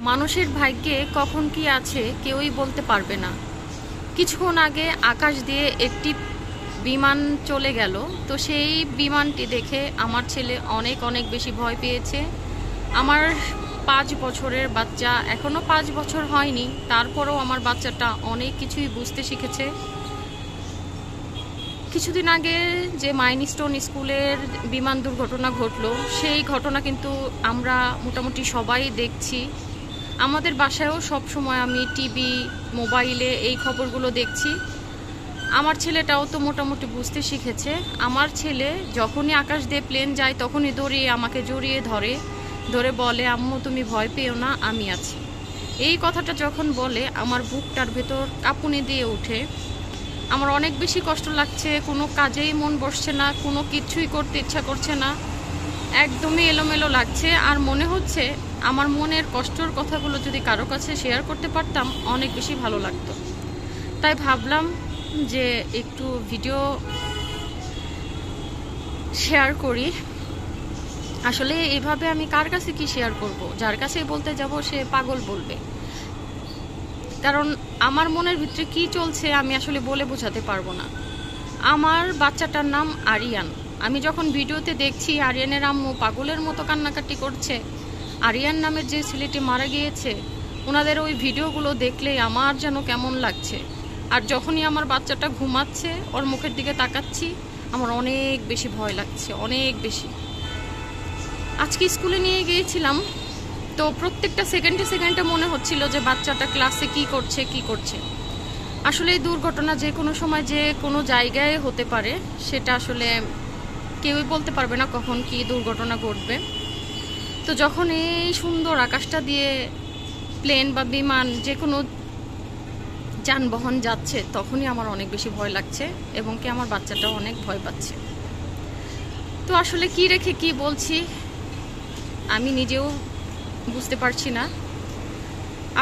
মানুষের ভাগ্যে কখন কি আছে কেউই বলতে পারবে না। কিছুক্ষণ আগে আকাশ দিয়ে একটি বিমান চলে গেল, তো সেই বিমানটি দেখে আমার ছেলে অনেক অনেক বেশি ভয় পেয়েছে। আমার 5 বছরের বাচ্চা, এখনও 5 বছর হয়নি, তারপরেও আমার বাচ্চাটা অনেক কিছুই বুঝতে শিখেছে। কিছুদিন আগে যে মাইলস্টোন স্কুলের বিমান দুর্ঘটনা ঘটলো, সেই ঘটনা কিন্তু আমরা মোটামুটি সবাই দেখছি। আমাদের বাসায়ও সব সময় আমি টিভি, মোবাইলে এই খবরগুলো দেখছি। আমার ছেলেটাও তো মোটামুটি বুঝতে শিখেছে। আমার ছেলে যখনই আকাশ দিয়ে প্লেন যায় তখনই দৌড়িয়ে আমাকে জড়িয়ে ধরে বলে, আম্মু তুমি ভয় পেও না, আমি আছি। এই কথাটা যখন বলে আমার বুকটার ভেতর কাঁপুনি দিয়ে ওঠে। আমার অনেক বেশি কষ্ট লাগছে, কোনো কাজেই মন বসছে না, কোনো কিছুই করতে ইচ্ছা করছে না, একদমই এলোমেলো লাগছে। আর মনে হচ্ছে আমার মনের কষ্টের কথাগুলো যদি কারো কাছে শেয়ার করতে পারতাম অনেক বেশি ভালো লাগতো। তাই ভাবলাম যে একটু ভিডিও শেয়ার করি। আসলে এভাবে আমি কার কাছে কি শেয়ার করব? যার কাছে বলতে যাব সে পাগল বলবে। কারণ আমার মনের ভিতরে কি চলছে আমি আসলে বলে বোঝাতে পারবো না। আমার বাচ্চাটার নাম আরিয়ান। আমি যখন ভিডিওতে দেখছি আরিয়ানের আম্মু পাগলের মতো কান্নাকাটি করছে, আরিয়ান নামের যে ছেলেটি মারা গিয়েছে, ওনাদের ওই ভিডিওগুলো দেখলেই আমার যেন কেমন লাগছে। আর যখনই আমার বাচ্চাটা ঘুমাচ্ছে, ওর মুখের দিকে তাকাচ্ছি, আমার অনেক বেশি ভয় লাগছে, অনেক বেশি। আজকে স্কুলে নিয়ে গিয়েছিলাম, তো প্রত্যেকটা সেকেন্ডে মনে হচ্ছিল যে বাচ্চাটা ক্লাসে কি করছে। আসলে এই দুর্ঘটনা যে কোনো সময় যে কোনো জায়গায় হতে পারে, সেটা আসলে কেউই বলতে পারবে না কখন কি দুর্ঘটনা ঘটবে। তো যখন এই সুন্দর আকাশটা দিয়ে প্লেন বা বিমান যে কোনো যানবাহন যাচ্ছে, তখনই আমার অনেক বেশি ভয় লাগছে এবং কি আমার বাচ্চাটাও অনেক ভয় পাচ্ছে। তো আসলে কি রেখে কি বলছি আমি নিজেও বুঝতে পারছি না।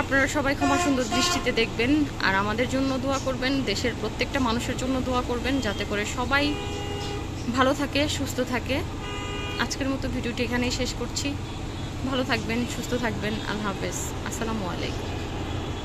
আপনারা সবাই ক্ষমা সুন্দর দৃষ্টিতে দেখবেন আর আমাদের জন্য দোয়া করবেন, দেশের প্রত্যেকটা মানুষের জন্য দোয়া করবেন, যাতে করে সবাই ভালো থাকে, সুস্থ থাকে। আজকের মতো ভিডিওটি এখানেই শেষ করছি। ভালো থাকবেন, সুস্থ থাকবেন। আল্লাহ হাফেজ, আসসালামু আলাইকুম।